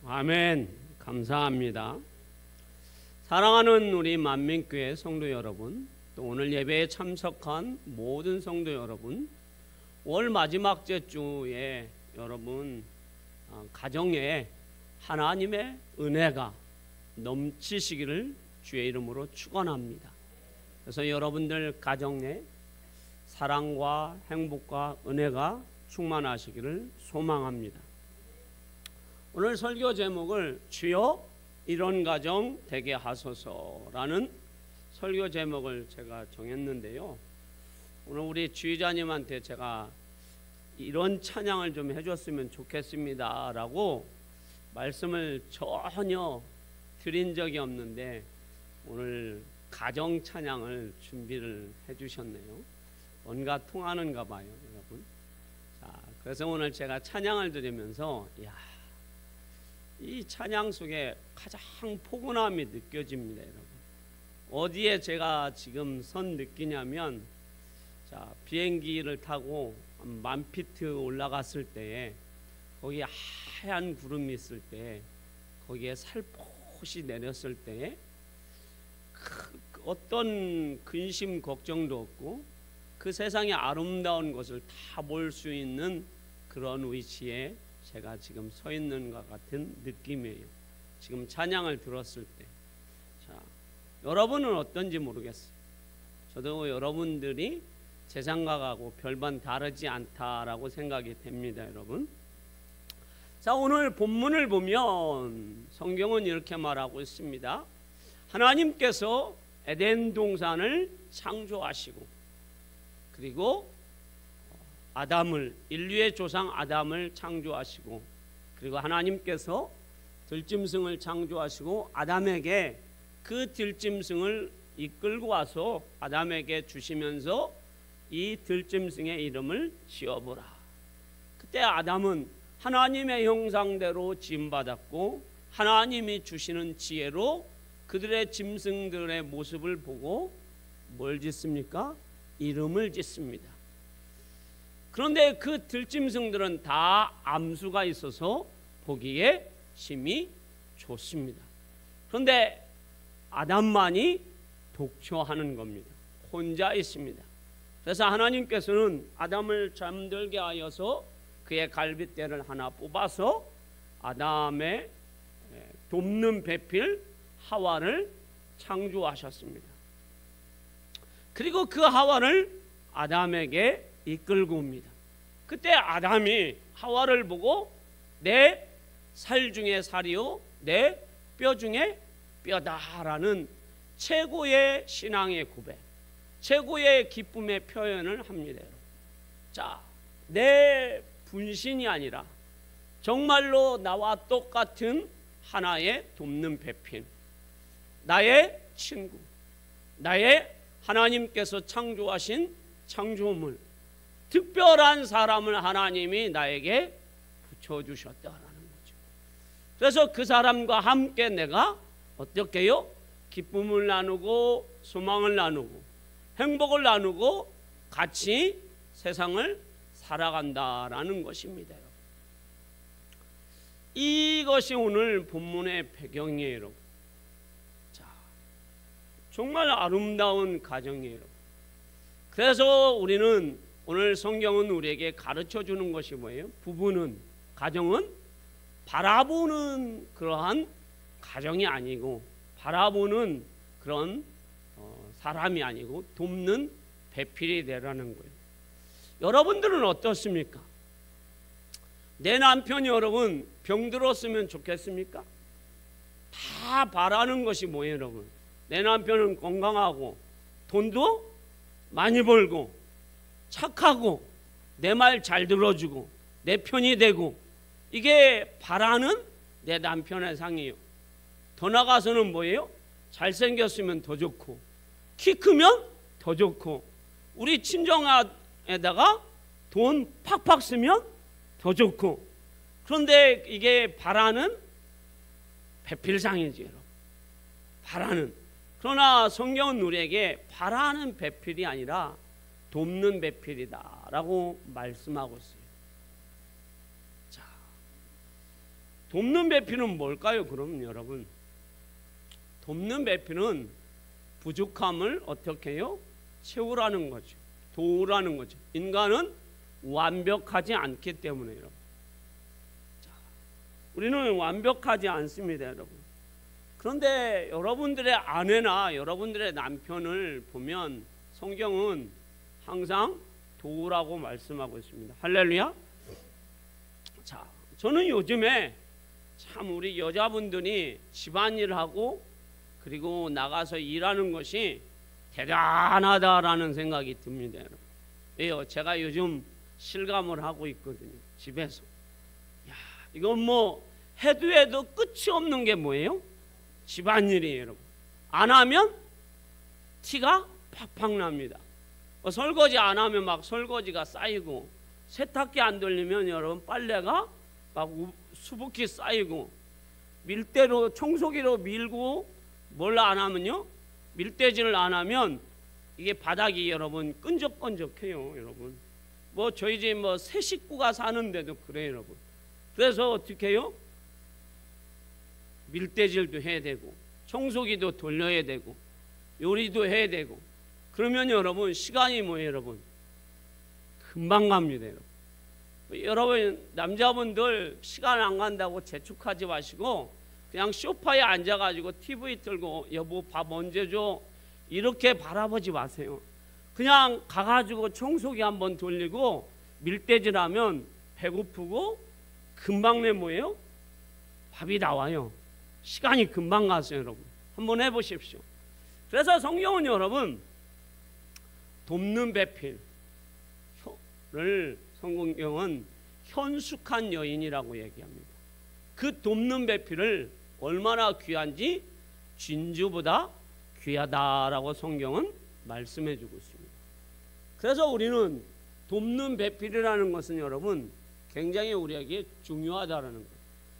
아멘. 감사합니다. 사랑하는 우리 만민교회 성도 여러분, 또 오늘 예배에 참석한 모든 성도 여러분, 월 마지막 주에 여러분 가정에 하나님의 은혜가 넘치시기를 주의 이름으로 축원합니다. 그래서 여러분들 가정에 사랑과 행복과 은혜가 충만하시기를 소망합니다. 오늘 설교 제목을 주여 이런 가정 되게 하소서라는 설교 제목을 제가 정했는데요. 오늘 우리 주의자님한테 제가 이런 찬양을 좀 해줬으면 좋겠습니다 라고 말씀을 전혀 드린 적이 없는데 오늘 가정 찬양을 준비를 해주셨네요. 뭔가 통하는가 봐요, 여러분. 자, 그래서 오늘 제가 찬양을 드리면서 이 찬양 속에 가장 포근함이 느껴집니다, 여러분. 어디에 제가 지금 선 느끼냐면, 자, 비행기를 타고 10,000피트 올라갔을 때에 거기에 하얀 구름이 있을 때, 거기에 살포시 내렸을 때에 어떤 근심 걱정도 없고 그 세상의 아름다운 것을 다 볼 수 있는 그런 위치에 제가 지금 서 있는 것 같은 느낌이에요. 지금 찬양을 들었을 때. 자, 여러분은 어떤지 모르겠어요. 저도 여러분들이 제 생각하고 별반 다르지 않다라고 생각이 됩니다, 여러분. 자, 오늘 본문을 보면 성경은 이렇게 말하고 있습니다. 하나님께서 에덴 동산을 창조하시고 그리고 아담을, 인류의 조상 아담을 창조하시고 그리고 하나님께서 들짐승을 창조하시고 아담에게 그 들짐승을 이끌고 와서 아담에게 주시면서 이 들짐승의 이름을 지어보라. 그때 아담은 하나님의 형상대로 지음받았고 하나님이 주시는 지혜로 그들의 짐승들의 모습을 보고 뭘 짓습니까? 이름을 짓습니다. 그런데 그 들짐승들은 다 암수가 있어서 보기에 심히 좋습니다. 그런데 아담만이 독초하는 겁니다. 혼자 있습니다. 그래서 하나님께서는 아담을 잠들게 하여서 그의 갈빗대를 하나 뽑아서 아담의 돕는 배필 하와를 창조하셨습니다. 그리고 그 하와를 아담에게 이끌고 옵니다. 그때 아담이 하와를 보고 내 살 중에 살이요 내 뼈 중에 뼈다라는 최고의 신앙의 고백, 최고의 기쁨의 표현을 합니다. 자, 내 분신이 아니라 정말로 나와 똑같은 하나의 돕는 배필, 나의 친구, 나의 하나님께서 창조하신 창조물, 특별한 사람을 하나님이 나에게 붙여주셨다라는 거죠. 그래서 그 사람과 함께 내가 어떻게 해요? 기쁨을 나누고 소망을 나누고 행복을 나누고 같이 세상을 살아간다라는 것입니다. 이것이 오늘 본문의 배경이에요, 여러분. 자, 정말 아름다운 가정이에요. 그래서 우리는 오늘 성경은 우리에게 가르쳐 주는 것이 뭐예요? 부부는, 가정은 바라보는 그러한 가정이 아니고 바라보는 그런 사람이 아니고 돕는 배필이 되라는 거예요. 여러분들은 어떻습니까? 내 남편이 여러분 병들었으면 좋겠습니까? 다 바라는 것이 뭐예요, 여러분? 내 남편은 건강하고 돈도 많이 벌고 착하고 내 말 잘 들어주고 내 편이 되고, 이게 바라는 내 남편의 상이에요. 더 나가서는 뭐예요? 잘생겼으면 더 좋고 키 크면 더 좋고 우리 친정에다가 돈 팍팍 쓰면 더 좋고. 그런데 이게 바라는 배필상이지, 여러분. 바라는. 그러나 성경은 우리에게 바라는 배필이 아니라 돕는 배필이다 라고 말씀하고 있어요. 자, 돕는 배필은 뭘까요? 그럼 여러분, 돕는 배필은 부족함을 어떻게 해요? 채우라는 거죠. 도우라는 거죠. 인간은 완벽하지 않기 때문에 여러분. 자, 우리는 완벽하지 않습니다, 여러분. 그런데 여러분들의 아내나 여러분들의 남편을 보면 성경은 항상 도우라고 말씀하고 있습니다. 할렐루야. 자, 저는 요즘에 참 우리 여자분들이 집안일 하고 그리고 나가서 일하는 것이 대단하다라는 생각이 듭니다, 여러분. 왜요? 제가 요즘 실감을 하고 있거든요, 집에서. 야, 이건 뭐 해도 해도 끝이 없는 게 뭐예요? 집안일이에요, 여러분. 안 하면 티가 팍팍 납니다. 설거지 안 하면 막 설거지가 쌓이고, 세탁기 안 돌리면 여러분 빨래가 막 수북히 쌓이고, 밀대로 청소기로 밀고 뭘 안 하면요, 밀대질을 안 하면 이게 바닥이 여러분 끈적끈적해요, 여러분. 뭐 저희 집 뭐 세 식구가 사는데도 그래요, 여러분. 그래서 어떻게 해요? 밀대질도 해야 되고 청소기도 돌려야 되고 요리도 해야 되고. 그러면 여러분 시간이 뭐예요, 여러분? 금방 갑니다, 여러분. 여러분 남자분들 시간 안 간다고 재촉하지 마시고 그냥 소파에 앉아가지고 TV 틀고 여보 밥 언제 줘? 이렇게 바라보지 마세요. 그냥 가가지고 청소기 한번 돌리고 밀대질하면 배고프고 금방 내 뭐예요? 밥이 나와요. 시간이 금방 갔어요, 여러분. 한번 해보십시오. 그래서 성경은 여러분 돕는 배필을 성경은 현숙한 여인이라고 얘기합니다. 그 돕는 배필을 얼마나 귀한지 진주보다 귀하다라고 성경은 말씀해 주고 있습니다. 그래서 우리는 돕는 배필이라는 것은 여러분 굉장히 우리에게 중요하다라는 거예요.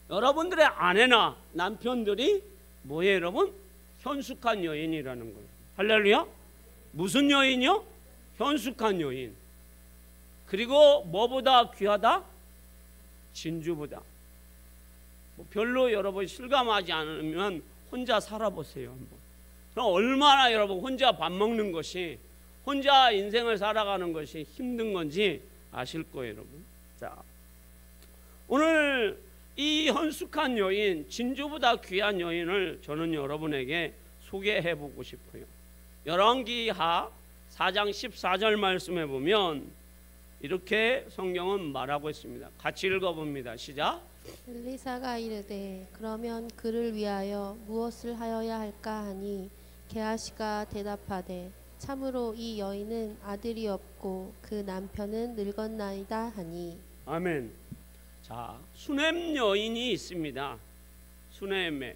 여러분들의 아내나 남편들이 뭐예요, 여러분? 현숙한 여인이라는 거예요. 할렐루야. 무슨 여인이요? 현숙한 여인. 그리고 뭐보다 귀하다? 진주보다. 별로 여러분 실감하지 않으면 혼자 살아보세요, 한번. 그럼 얼마나 여러분 혼자 밥 먹는 것이, 혼자 인생을 살아가는 것이 힘든 건지 아실 거예요, 여러분. 자, 오늘 이 현숙한 여인, 진주보다 귀한 여인을 저는 여러분에게 소개해 보고 싶어요. 열왕기하 4장 14절 말씀해 보면 이렇게 성경은 말하고 있습니다. 같이 읽어봅니다. 시작. 엘리사가 이르되 그러면 그를 위하여 무엇을 하여야 할까 하니 게하시가 대답하되 참으로 이 여인은 아들이 없고 그 남편은 늙었나이다 하니. 아멘. 자, 수넴 여인이 있습니다. 수넴에.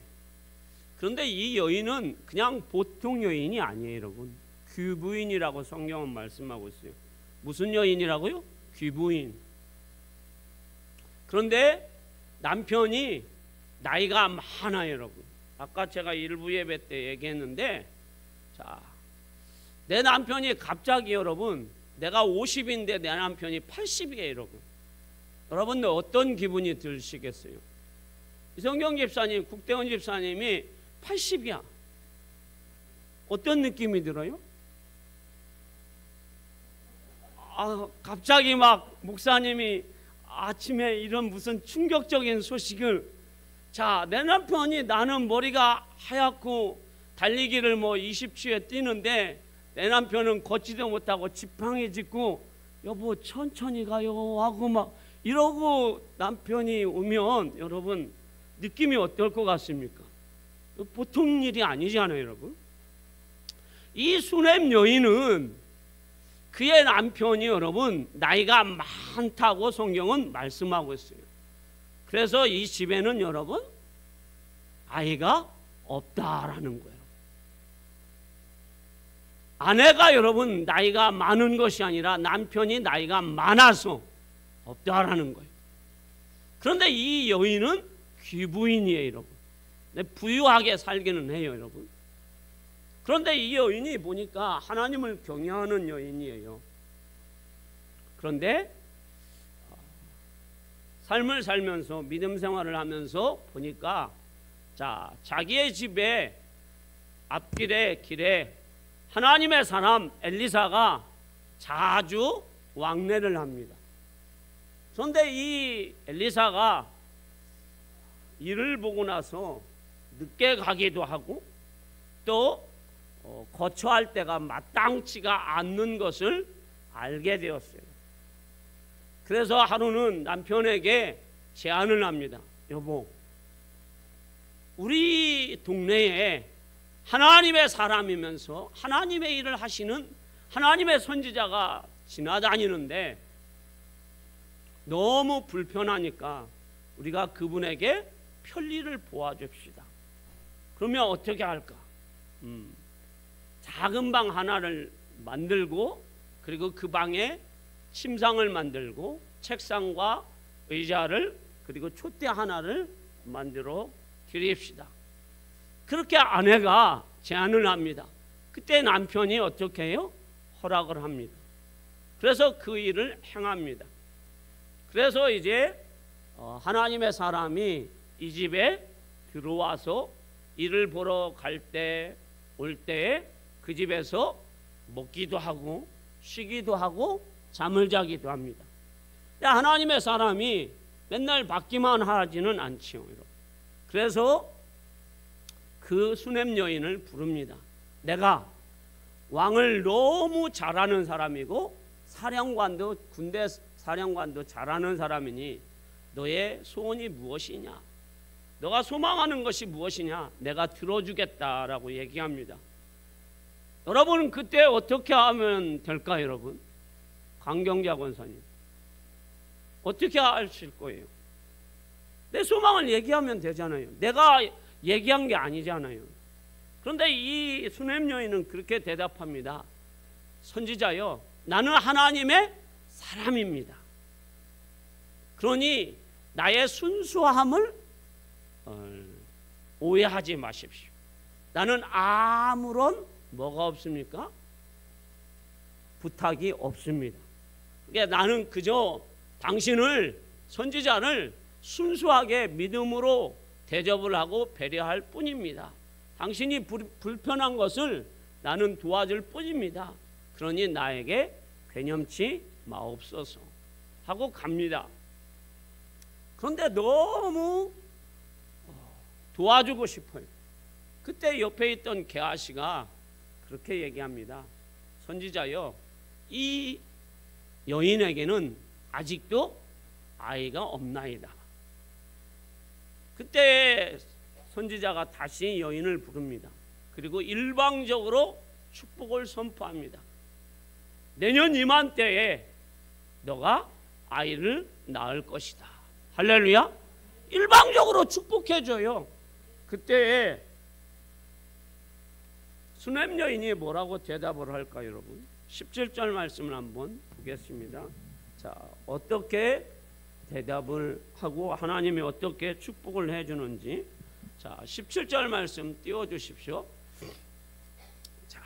그런데 이 여인은 그냥 보통 여인이 아니에요, 여러분. 귀부인이라고 성경은 말씀하고 있어요. 무슨 여인이라고요? 귀부인. 그런데 남편이 나이가 많아요, 여러분. 아까 제가 일부 예배 때 얘기했는데, 자, 내 남편이 갑자기 여러분, 내가 50인데 내 남편이 80이에요, 여러분. 여러분들 어떤 기분이 드시겠어요? 이성경 집사님, 국대원 집사님이 80이야. 어떤 느낌이 들어요? 갑자기 막 목사님이 아침에 이런 무슨 충격적인 소식을, 자, 내 남편이 나는 머리가 하얗고 달리기를 뭐 20주에 뛰는데 내 남편은 걷지도 못하고 지팡이 짚고 여보 천천히 가요 하고 막 이러고 남편이 오면 여러분 느낌이 어떨 것 같습니까? 보통 일이 아니잖아요, 여러분. 이 수넴 여인은 그의 남편이 여러분 나이가 많다고 성경은 말씀하고 있어요. 그래서 이 집에는 여러분 아이가 없다라는 거예요. 아내가 여러분 나이가 많은 것이 아니라 남편이 나이가 많아서 없다라는 거예요. 그런데 이 여인은 귀부인이에요, 여러분. 부유하게 살기는 해요, 여러분. 그런데 이 여인이 보니까 하나님을 경외하는 여인이에요. 그런데 삶을 살면서 믿음 생활을 하면서 보니까 자기의 집에 앞길에 길에 하나님의 사람 엘리사가 자주 왕래를 합니다. 그런데 이 엘리사가 일을 보고 나서 늦게 가기도 하고 또 거처할 때가 마땅치가 않는 것을 알게 되었어요. 그래서 하루는 남편에게 제안을 합니다. 여보, 우리 동네에 하나님의 사람이면서 하나님의 일을 하시는 하나님의 선지자가 지나다니는데 너무 불편하니까 우리가 그분에게 편리를 보아줍시다. 그러면 어떻게 할까? 작은 방 하나를 만들고 그리고 그 방에 침상을 만들고 책상과 의자를 그리고 촛대 하나를 만들어 드립시다. 그렇게 아내가 제안을 합니다. 그때 남편이 어떻게 해요? 허락을 합니다. 그래서 그 일을 행합니다. 그래서 이제 하나님의 사람이 이 집에 들어와서 일을 보러 갈 때 올 때에 그 집에서 먹기도 하고 쉬기도 하고 잠을 자기도 합니다. 하나님의 사람이 맨날 받기만 하지는 않지요. 그래서 그 수냄 여인을 부릅니다. 내가 왕을 너무 잘하는 사람이고 사령관도 군대 사령관도 잘하는 사람이니 너의 소원이 무엇이냐? 너가 소망하는 것이 무엇이냐? 내가 들어주겠다라고 얘기합니다. 여러분은 그때 어떻게 하면 될까요, 여러분? 강경자 권사님 어떻게 하실 거예요? 내 소망을 얘기하면 되잖아요. 내가 얘기한 게 아니잖아요. 그런데 이 수냄 여인은 그렇게 대답합니다. 선지자여, 나는 하나님의 사람입니다. 그러니 나의 순수함을 오해하지 마십시오. 나는 아무런 뭐가 없습니까? 부탁이 없습니다. 그러니까 나는 그저 당신을 선지자를 순수하게 믿음으로 대접을 하고 배려할 뿐입니다. 당신이 불편한 것을 나는 도와줄 뿐입니다. 그러니 나에게 괴념치 마옵소서 하고 갑니다. 그런데 너무 도와주고 싶어요. 그때 옆에 있던 게하시가 그렇게 얘기합니다. 선지자여, 이 여인에게는 아직도 아이가 없나이다. 그때 선지자가 다시 여인을 부릅니다. 그리고 일방적으로 축복을 선포합니다. 내년 이맘때에 너가 아이를 낳을 것이다. 할렐루야. 일방적으로 축복해줘요. 그때 수냄 여인이 뭐라고 대답을 할까요, 여러분? 17절 말씀을 한번 보겠습니다. 자, 어떻게 대답을 하고 하나님이 어떻게 축복을 해주는지. 자, 17절 말씀 띄워주십시오. 자,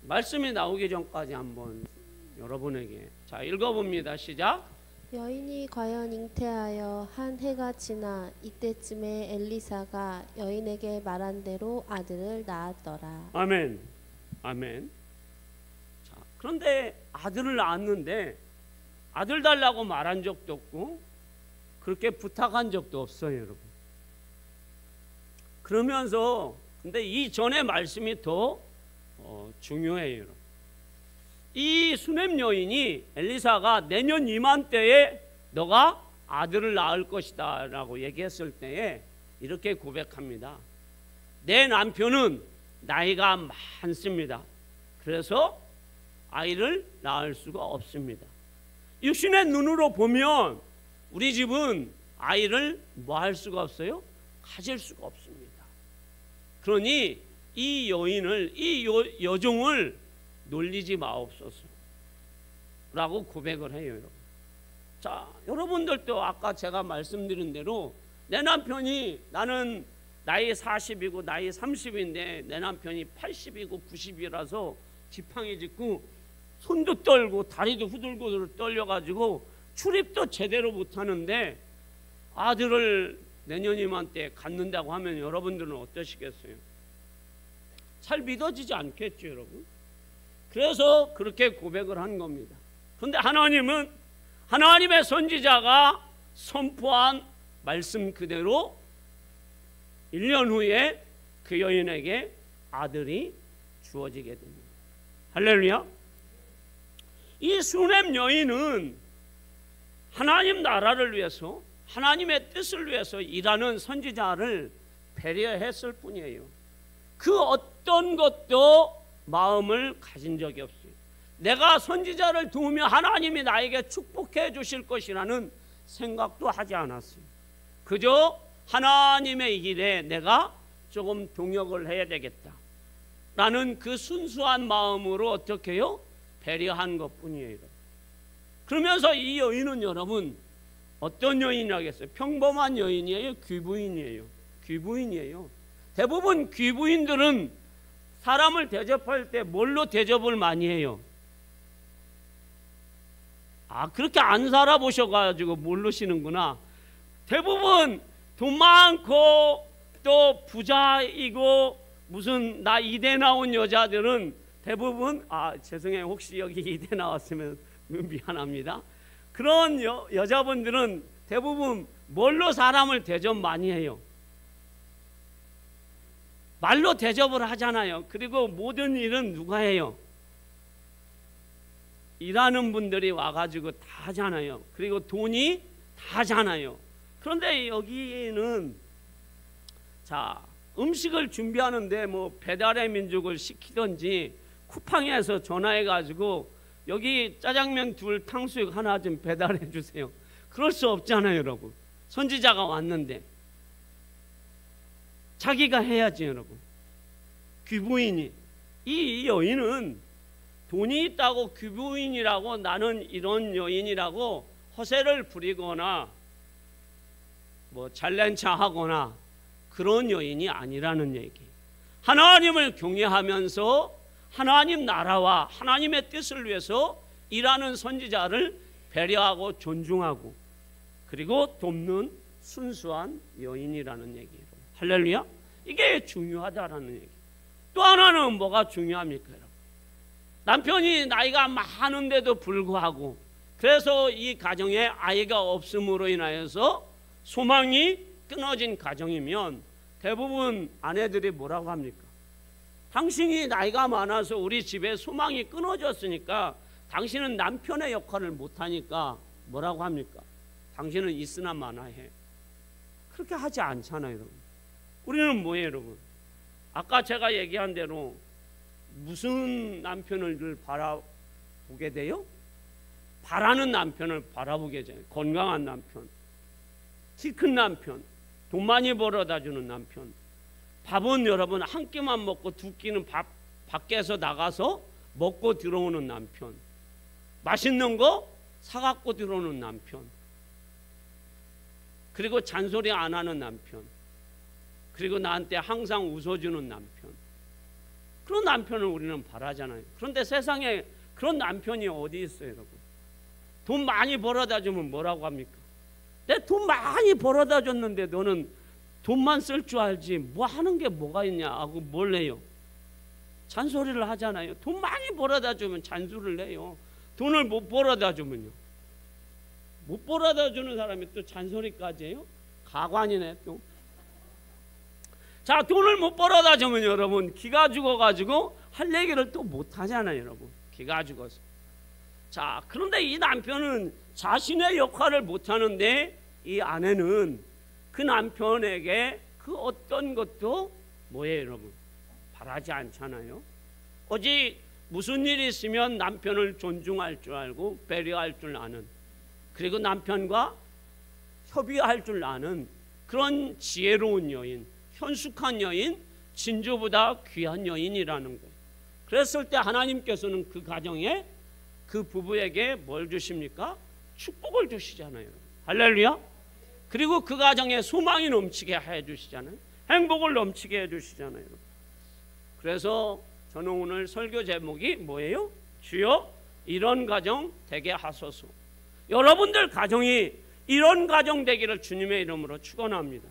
말씀이 나오기 전까지 한번 여러분에게 자 읽어봅니다. 시작. 여인이 과연 잉태하여 한 해가 지나 이때쯤에 엘리사가 여인에게 말한 대로 아들을 낳았더라. 아멘. 아멘. 자, 그런데 아들을 낳았는데 아들 달라고 말한 적도 없고 그렇게 부탁한 적도 없어요, 여러분. 그러면서 근데 이 전의 말씀이 더 중요해요, 여러분. 이 수냄 여인이 엘리사가 내년 이맘때에 너가 아들을 낳을 것이다 라고 얘기했을 때에 이렇게 고백합니다. 내 남편은 나이가 많습니다. 그래서 아이를 낳을 수가 없습니다. 육신의 눈으로 보면 우리 집은 아이를 뭐 할 수가 없어요? 가질 수가 없습니다. 그러니 이 여인을, 이 여종을 놀리지 마옵소서 라고 고백을 해요, 여러분. 자, 여러분들도 아까 제가 말씀드린 대로 내 남편이, 나는 나이 40이고 나이 30인데 내 남편이 80이고 90이라서 지팡이 짚고 손도 떨고 다리도 후들후들 떨려가지고 출입도 제대로 못하는데 아들을 내년 이맘때 갖는다고 하면 여러분들은 어떠시겠어요? 잘 믿어지지 않겠죠, 여러분. 그래서 그렇게 고백을 한 겁니다. 그런데 하나님은 하나님의 선지자가 선포한 말씀 그대로 1년 후에 그 여인에게 아들이 주어지게 됩니다. 할렐루야. 이 수넴 여인은 하나님 나라를 위해서, 하나님의 뜻을 위해서 일하는 선지자를 배려했을 뿐이에요. 그 어떤 것도 마음을 가진 적이 없어요. 내가 선지자를 도우며 하나님이 나에게 축복해 주실 것이라는 생각도 하지 않았어요. 그저 하나님의 일에 내가 조금 동역을 해야 되겠다 라는 그 순수한 마음으로 어떻게 해요? 배려한 것뿐이에요. 그러면서 이 여인은 여러분 어떤 여인이라겠어요? 평범한 여인이에요? 귀부인이에요? 귀부인이에요. 대부분 귀부인들은 사람을 대접할 때 뭘로 대접을 많이 해요? 그렇게 안 살아보셔가지고 모르시는구나. 대부분 돈 많고 또 부자이고 무슨 나 이대 나온 여자들은 대부분 죄송해요. 혹시 여기 이대 나왔으면 미안합니다. 그런 여자분들은 대부분 뭘로 사람을 대접 많이 해요? 말로 대접을 하잖아요. 그리고 모든 일은 누가 해요? 일하는 분들이 와가지고 다 하잖아요. 그리고 돈이 다 하잖아요. 그런데 여기는 음식을 준비하는데 뭐 배달의 민족을 시키든지 쿠팡에서 전화해가지고 여기 짜장면 2, 탕수육 하나 좀 배달해 주세요. 그럴 수 없잖아요, 여러분. 선지자가 왔는데 자기가 해야지, 여러분. 귀부인이, 이 여인은 돈이 있다고 귀부인이라고 나는 이런 여인이라고 허세를 부리거나 뭐 잘난 체 하거나 그런 여인이 아니라는 얘기. 하나님을 경외하면서 하나님 나라와 하나님의 뜻을 위해서 일하는 선지자를 배려하고 존중하고 그리고 돕는 순수한 여인이라는 얘기예요. 할렐루야. 이게 중요하다라는 얘기. 또 하나는 뭐가 중요합니까, 여러분? 남편이 나이가 많은데도 불구하고 그래서 이 가정에 아이가 없음으로 인하여서 소망이 끊어진 가정이면 대부분 아내들이 뭐라고 합니까? 당신이 나이가 많아서 우리 집에 소망이 끊어졌으니까 당신은 남편의 역할을 못하니까 뭐라고 합니까? 당신은 있으나 마나 해. 그렇게 하지 않잖아요, 여러분. 우리는 뭐예요, 여러분? 아까 제가 얘기한 대로 무슨 남편을 늘 바라보게 돼요? 바라는 남편을 바라보게 돼요. 건강한 남편, 키 큰 남편, 돈 많이 벌어다 주는 남편. 밥은 여러분 한 끼만 먹고 2끼는 밖에서 나가서 먹고 들어오는 남편. 맛있는 거 사갖고 들어오는 남편. 그리고 잔소리 안 하는 남편. 그리고 나한테 항상 웃어주는 남편. 그런 남편을 우리는 바라잖아요. 그런데 세상에 그런 남편이 어디 있어요, 여러분? 돈 많이 벌어다 주면 뭐라고 합니까? 내 돈 많이 벌어다 줬는데 너는 돈만 쓸 줄 알지 뭐 하는 게 뭐가 있냐 하고 뭘 해요? 잔소리를 하잖아요. 돈 많이 벌어다 주면 잔소리를 해요. 돈을 못 벌어다 주면요. 못 벌어다 주는 사람이 또 잔소리까지 해요? 가관이네 또. 자, 돈을 못 벌어다 주면 여러분 기가 죽어가지고 할 얘기를 또 못 하잖아요, 여러분. 기가 죽어서. 자, 그런데 이 남편은 자신의 역할을 못 하는데 이 아내는 그 남편에게 그 어떤 것도 뭐예요, 여러분? 바라지 않잖아요. 오직 무슨 일이 있으면 남편을 존중할 줄 알고 배려할 줄 아는, 그리고 남편과 협의할 줄 아는 그런 지혜로운 여인, 현숙한 여인, 진주보다 귀한 여인이라는 거예요. 그랬을 때 하나님께서는 그 가정에 그 부부에게 뭘 주십니까? 축복을 주시잖아요. 할렐루야. 그리고 그 가정에 소망이 넘치게 해주시잖아요. 행복을 넘치게 해주시잖아요. 그래서 저는 오늘 설교 제목이 뭐예요? 주여 이런 가정 되게 하소서. 여러분들 가정이 이런 가정 되기를 주님의 이름으로 축원합니다.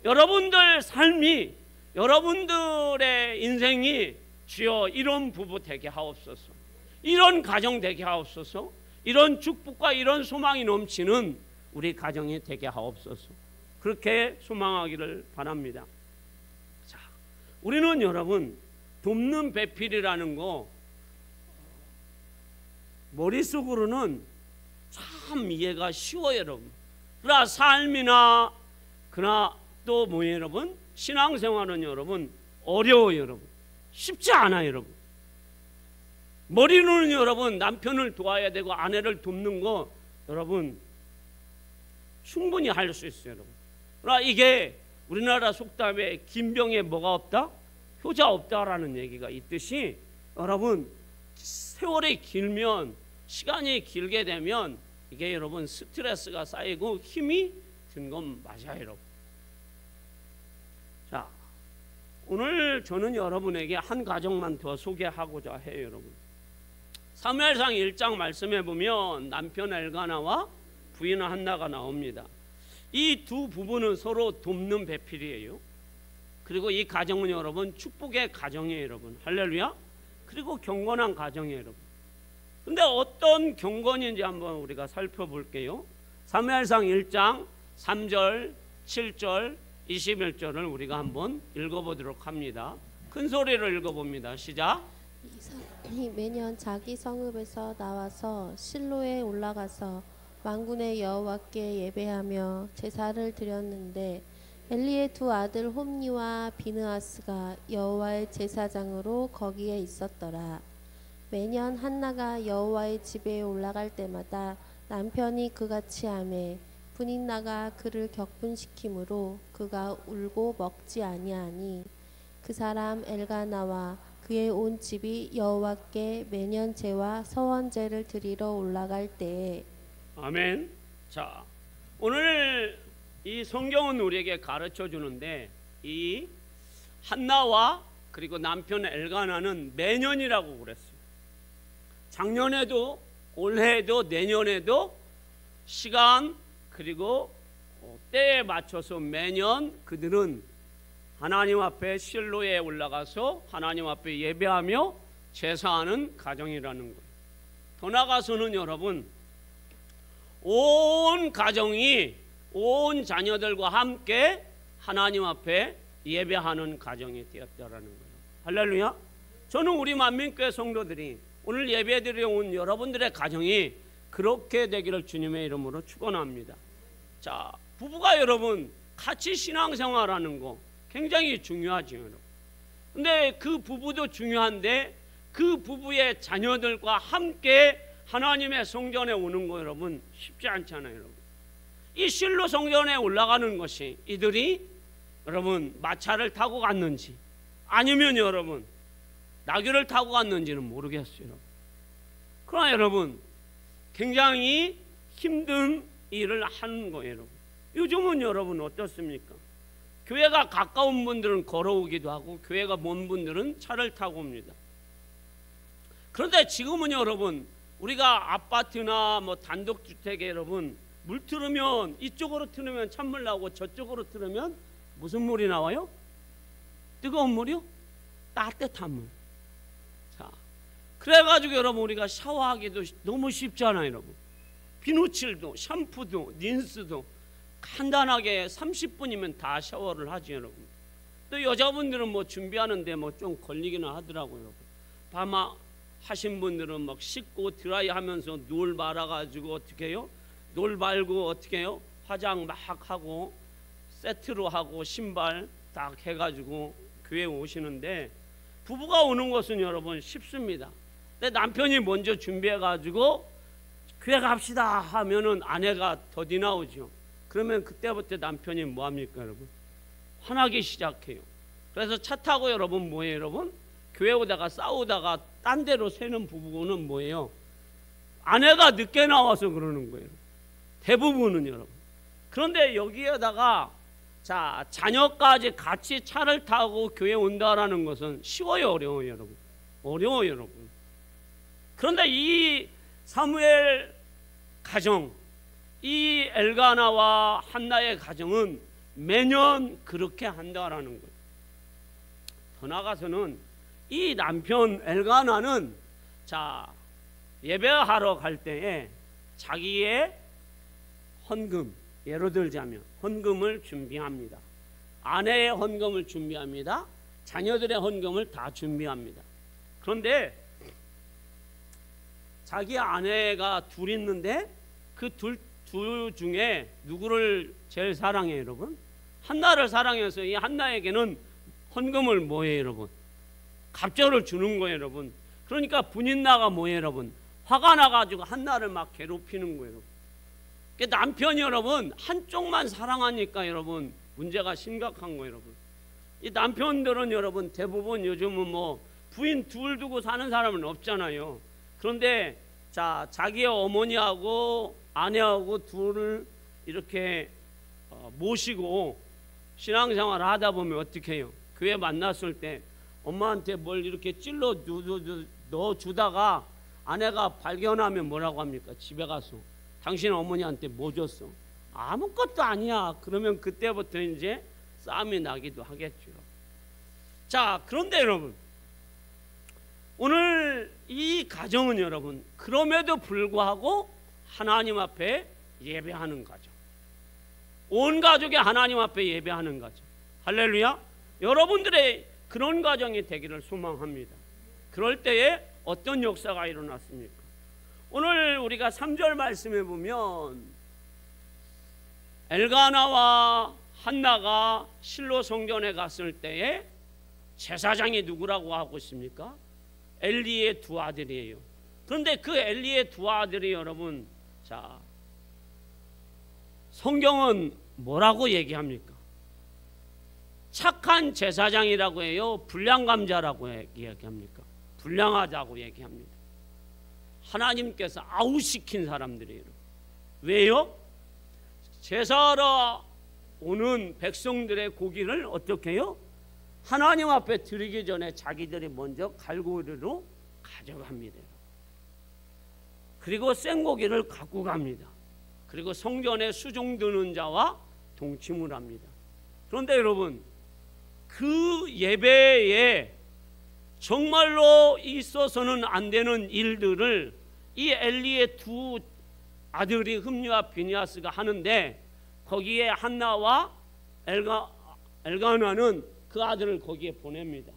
여러분들 삶이, 여러분들의 인생이 주여 이런 부부 되게 하옵소서, 이런 가정 되게 하옵소서, 이런 축복과 이런 소망이 넘치는 우리 가정이 되게 하옵소서. 그렇게 소망하기를 바랍니다. 자, 우리는 여러분 돕는 배필이라는 거 머릿속으로는 참 이해가 쉬워요, 여러분. 그러나 삶이나 그러나 또 뭐예요, 여러분? 신앙생활은 여러분 어려워요, 여러분. 쉽지 않아요, 여러분. 머리로는 여러분 남편을 도와야 되고 아내를 돕는 거 여러분 충분히 할 수 있어요, 여러분. 그러나 이게 우리나라 속담에 긴병에 뭐가 없다? 효자 없다라는 얘기가 있듯이 여러분 세월이 길면, 시간이 길게 되면 이게 여러분 스트레스가 쌓이고 힘이 든 건 맞아요, 여러분. 자, 오늘 저는 여러분에게 한 가정만 더 소개하고자 해요, 여러분. 사무엘상 1장 말씀해 보면 남편 엘가나와 부인 한나가 나옵니다. 이 두 부부는 서로 돕는 배필이에요. 그리고 이 가정은 여러분 축복의 가정이에요, 여러분. 할렐루야. 그리고 경건한 가정이에요, 여러분. 근데 어떤 경건인지 한번 우리가 살펴볼게요. 사무엘상 1장 3절, 7절, 21절을 우리가 한번 읽어보도록 합니다. 큰 소리로 읽어봅니다. 시작. 이 사람이 매년 자기 성읍에서 나와서 실로에 올라가서 만군의 여호와께 예배하며 제사를 드렸는데 엘리의 두 아들 홈니와 비느하스가 여호와의 제사장으로 거기에 있었더라. 매년 한나가 여호와의 집에 올라갈 때마다 남편이 그같이 하매 분인나가 그를 격분시키므로 그가 울고 먹지 아니하니 그 사람 엘가나와 그의 온 집이 여호와께 매년 제와 서원제를 드리러 올라갈 때에. 아멘. 자, 오늘 이 성경은 우리에게 가르쳐 주는데 이 한나와 그리고 남편 엘가나는 매년이라고 그랬어요. 작년에도 올해에도 내년에도 시간 그리고 때에 맞춰서 매년 그들은 하나님 앞에 실로에 올라가서 하나님 앞에 예배하며 제사하는 가정이라는 거예요. 더 나아가서는 여러분 온 가정이 온 자녀들과 함께 하나님 앞에 예배하는 가정이 되었다라는 거예요. 할렐루야. 저는 우리 만민교회 성도들이 오늘 예배드려 온 여러분들의 가정이 그렇게 되기를 주님의 이름으로 축원합니다. 자, 부부가 여러분 같이 신앙생활하는 거 굉장히 중요하죠, 여러분. 근데 그 부부도 중요한데 그 부부의 자녀들과 함께 하나님의 성전에 오는 거 여러분 쉽지 않잖아요, 여러분. 이 실로 성전에 올라가는 것이 이들이 여러분 마차를 타고 갔는지 아니면 여러분 나귀를 타고 갔는지는 모르겠어요, 여러분. 그러나 여러분 굉장히 힘든 일을 하는 거예요, 여러분. 요즘은 여러분 어떻습니까? 교회가 가까운 분들은 걸어오기도 하고 교회가 먼 분들은 차를 타고 옵니다. 그런데 지금은 여러분 우리가 아파트나 뭐 단독주택에 여러분 물 틀으면 이쪽으로 틀으면 찬물 나오고 저쪽으로 틀으면 무슨 물이 나와요? 뜨거운 물이요? 따뜻한 물. 자, 그래가지고 여러분 우리가 샤워하기도 너무 쉽잖아요, 여러분. 비누칠도 샴푸도 린스도 간단하게 30분이면 다 샤워를 하죠, 여러분. 또 여자분들은 뭐 준비하는데 뭐 좀 걸리기는 하더라고요, 여러분. 파마 하신 분들은 막 씻고 드라이 하면서 노을 말아가지고 어떻게 해요? 노을 말고 어떻게 해요? 화장 막 하고 세트로 하고 신발 딱 해가지고 교회 오시는데 부부가 오는 것은 여러분 쉽습니다. 근데 남편이 먼저 준비해가지고 교회 갑시다 하면은 아내가 더디 나오죠. 그러면 그때부터 남편이 뭐합니까, 여러분? 화나기 시작해요. 그래서 차 타고 여러분 뭐예요, 여러분? 교회 오다가 싸우다가 딴 데로 새는 부부는 뭐예요? 아내가 늦게 나와서 그러는 거예요. 대부분은 여러분. 그런데 여기에다가 자 자녀까지 같이 차를 타고 교회 온다라는 것은 쉬워요, 어려워요, 여러분? 어려워요, 여러분. 그런데 이 사무엘 가정 이 엘가나와 한나의 가정은 매년 그렇게 한다라는 거예요. 더 나아가서는 이 남편 엘가나는 예배하러 갈 때에 자기의 헌금, 예로 들자면 헌금을 준비합니다. 아내의 헌금을 준비합니다. 자녀들의 헌금을 다 준비합니다. 그런데 자기 아내가 둘 있는데 그 둘 중에 누구를 제일 사랑해요, 여러분? 한나를 사랑해서 이 한나에게는 헌금을 뭐예요, 여러분? 갑절을 주는 거예요, 여러분. 그러니까 분인나가 뭐예요, 여러분? 화가 나가지고 한나를 막 괴롭히는 거예요. 남편이 여러분 한쪽만 사랑하니까 여러분 문제가 심각한 거예요, 여러분. 이 남편들은 여러분 대부분 요즘은 뭐 부인 둘 두고 사는 사람은 없잖아요. 그런데 자기의 어머니하고 아내하고 둘을 이렇게 모시고 신앙생활을 하다 보면 어떻게 해요? 교회 만났을 때 엄마한테 뭘 이렇게 찔러 넣어주다가 아내가 발견하면 뭐라고 합니까? 집에 가서 당신 어머니한테 뭐 줬어? 아무것도 아니야. 그러면 그때부터 이제 싸움이 나기도 하겠죠. 그런데 여러분, 오늘 이 가정은 여러분 그럼에도 불구하고 하나님 앞에 예배하는 가정, 온 가족이 하나님 앞에 예배하는 가정. 할렐루야. 여러분들의 그런 가정이 되기를 소망합니다. 그럴 때에 어떤 역사가 일어났습니까? 오늘 우리가 3절 말씀에 보면 엘가나와 한나가 실로 성전에 갔을 때에 제사장이 누구라고 하고 있습니까? 엘리의 두 아들이에요. 그런데 그 엘리의 두 아들이 여러분, 성경은 뭐라고 얘기합니까? 착한 제사장이라고 해요? 불량감자라고 얘기합니까? 불량하다고 얘기합니다. 하나님께서 아웃시킨 사람들이에요. 왜요? 제사하러 오는 백성들의 고기를 어떻게 해요? 하나님 앞에 드리기 전에 자기들이 먼저 갈고리로 가져갑니다. 그리고 생고기를 갖고 갑니다. 그리고 성전에 수종 드는 자와 동침을 합니다. 그런데 여러분, 그 예배에 정말로 있어서는 안 되는 일들을 이 엘리의 두 아들이 흠니와 비니아스가 하는데, 거기에 한나와 엘가나는 그 아들을 거기에 보냅니다.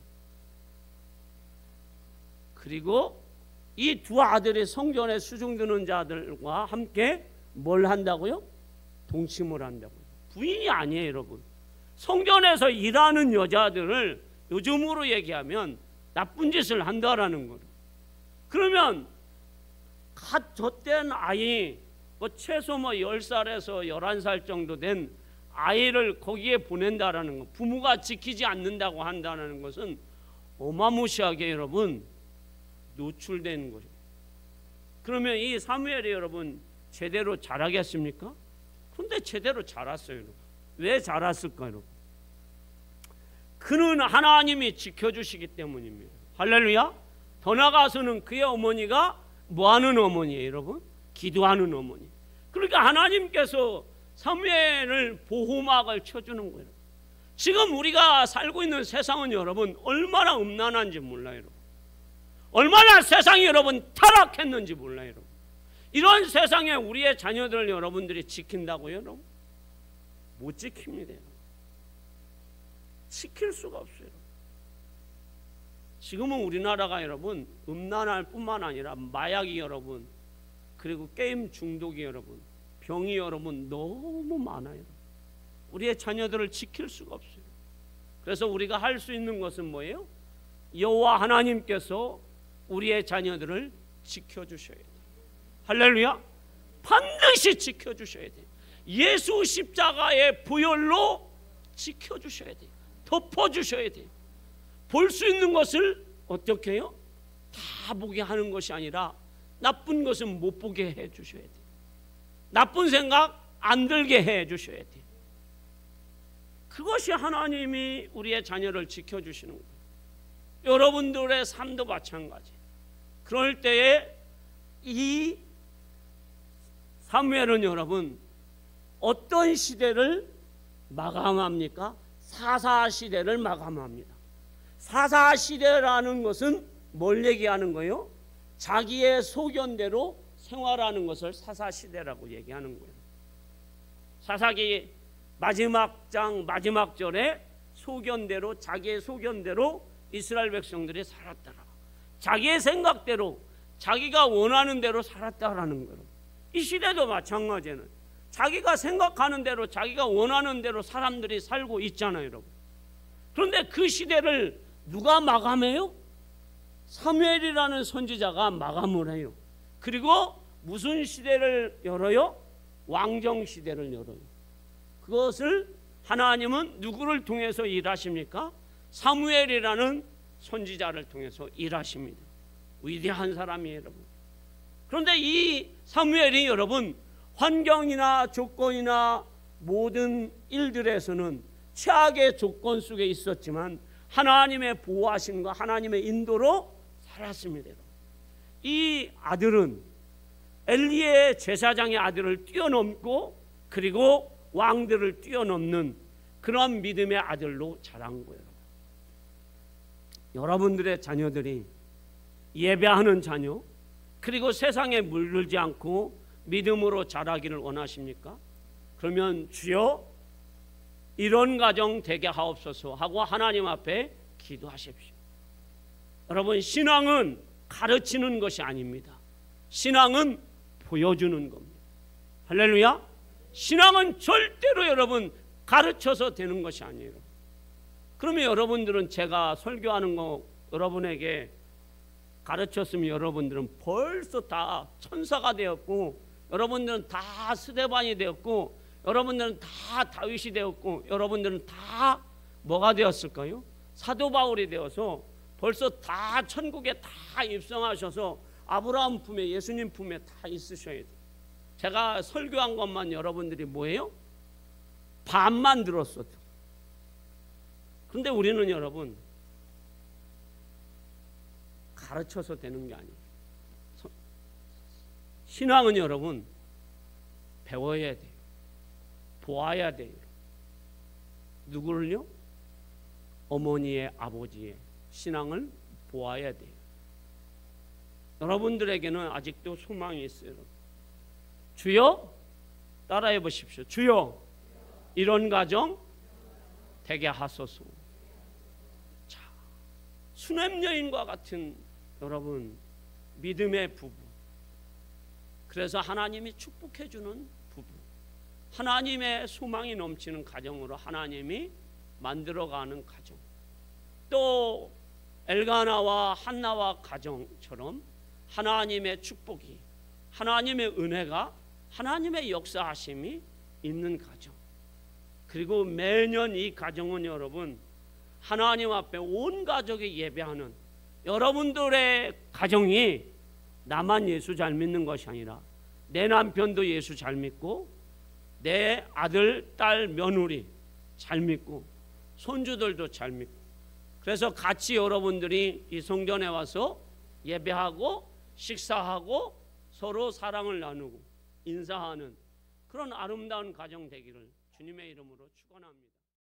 그리고 이 두 아들이 성전에 수종드는 자들과 함께 뭘 한다고요? 동침을 한다고요. 부인이 아니에요, 여러분. 성전에서 일하는 여자들을 요즘으로 얘기하면 나쁜 짓을 한다라는 거예요. 그러면 갓 젖된 아이, 최소 10살에서 11살 정도 된 아이를 거기에 보낸다라는 것, 부모가 지키지 않는다고 한다는 것은 어마무시하게 여러분 노출된 거죠. 그러면 이 사무엘이 여러분 제대로 자라겠습니까? 그런데 제대로 자랐어요, 여러분. 왜 자랐을까요, 여러분? 그는 하나님이 지켜주시기 때문입니다. 할렐루야. 더 나아가서는 그의 어머니가 뭐하는 어머니예요, 여러분? 기도하는 어머니. 그러니까 하나님께서 사무엘을 보호막을 쳐주는 거예요. 지금 우리가 살고 있는 세상은 여러분 얼마나 음란한지 몰라요, 여러분. 얼마나 세상이 여러분 타락했는지 몰라요, 여러분. 이런 세상에 우리의 자녀들을 여러분들이 지킨다고요, 여러분? 못 지킵니다, 여러분. 지킬 수가 없어요. 지금은 우리나라가 여러분 음란할 뿐만 아니라 마약이 여러분, 그리고 게임 중독이 여러분, 병이 여러분 너무 많아요. 우리의 자녀들을 지킬 수가 없어요. 그래서 우리가 할 수 있는 것은 뭐예요? 여호와 하나님께서 우리의 자녀들을 지켜주셔야 돼요. 할렐루야. 반드시 지켜주셔야 돼요. 예수 십자가의 보혈로 지켜주셔야 돼요. 덮어주셔야 돼요. 볼 수 있는 것을 어떻게 해요? 다 보게 하는 것이 아니라 나쁜 것은 못 보게 해주셔야 돼요. 나쁜 생각 안 들게 해주셔야 돼요. 그것이 하나님이 우리의 자녀를 지켜주시는 거예요. 여러분들의 삶도 마찬가지. 그럴 때에 이 사무엘은 여러분 어떤 시대를 마감합니까? 사사시대를 마감합니다. 사사시대라는 것은 뭘 얘기하는 거예요? 자기의 소견대로 생활하는 것을 사사시대라고 얘기하는 거예요. 사사기 마지막 장 마지막 절에 소견대로, 자기의 소견대로 이스라엘 백성들이 살았더라. 자기의 생각대로, 자기가 원하는 대로 살았다라는 거예요. 이 시대도 마찬가지는 자기가 생각하는 대로, 자기가 원하는 대로 사람들이 살고 있잖아요, 여러분. 그런데 그 시대를 누가 마감해요? 사무엘이라는 선지자가 마감을 해요. 그리고 무슨 시대를 열어요? 왕정 시대를 열어요. 그것을 하나님은 누구를 통해서 일하십니까? 사무엘이라는 선지자를 통해서 일하십니다. 위대한 사람이에요, 여러분. 그런데 이 사무엘이 여러분 환경이나 조건이나 모든 일들에서는 최악의 조건 속에 있었지만 하나님의 보호하심과 하나님의 인도로 살았습니다. 이 아들은 엘리의 제사장의 아들을 뛰어넘고 그리고 왕들을 뛰어넘는 그런 믿음의 아들로 자란 거예요. 여러분들의 자녀들이 예배하는 자녀, 그리고 세상에 물들지 않고 믿음으로 자라기를 원하십니까? 그러면 주여 이런 가정 되게 하옵소서 하고 하나님 앞에 기도하십시오. 여러분, 신앙은 가르치는 것이 아닙니다. 신앙은 보여주는 겁니다. 할렐루야. 신앙은 절대로 여러분 가르쳐서 되는 것이 아니에요. 그러면 여러분들은 제가 설교하는 거 여러분에게 가르쳤으면 여러분들은 벌써 다 천사가 되었고, 여러분들은 다 스데반이 되었고, 여러분들은 다 다윗이 되었고, 여러분들은 다 뭐가 되었을까요? 사도 바울이 되어서 벌써 다 천국에 다 입성하셔서 아브라함 품에, 예수님 품에 다 있으셔야 돼요. 제가 설교한 것만 여러분들이 뭐예요? 반만 들었어도. 그런데 우리는 여러분 가르쳐서 되는 게 아니에요. 신앙은 여러분 배워야 돼요. 보아야 돼요. 누구를요? 어머니의, 아버지의 신앙을 보아야 돼요. 여러분들에게는 아직도 소망이 있어요. 주여, 따라해 보십시오. 주여, 이런 가정 되게 하소서. 자, 수냄 여인과 같은 여러분 믿음의 부부, 그래서 하나님이 축복해 주는 부부, 하나님의 소망이 넘치는 가정으로 하나님이 만들어가는 가정, 또 엘가나와 한나와 가정처럼 하나님의 축복이, 하나님의 은혜가, 하나님의 역사하심이 있는 가정, 그리고 매년 이 가정은 여러분 하나님 앞에 온 가족이 예배하는, 여러분들의 가정이 나만 예수 잘 믿는 것이 아니라 내 남편도 예수 잘 믿고, 내 아들, 딸, 며느리 잘 믿고, 손주들도 잘 믿고, 그래서 같이 여러분들이 이 성전에 와서 예배하고 식사하고 서로 사랑을 나누고 인사하는 그런 아름다운 가정 되기를 주님의 이름으로 축원합니다.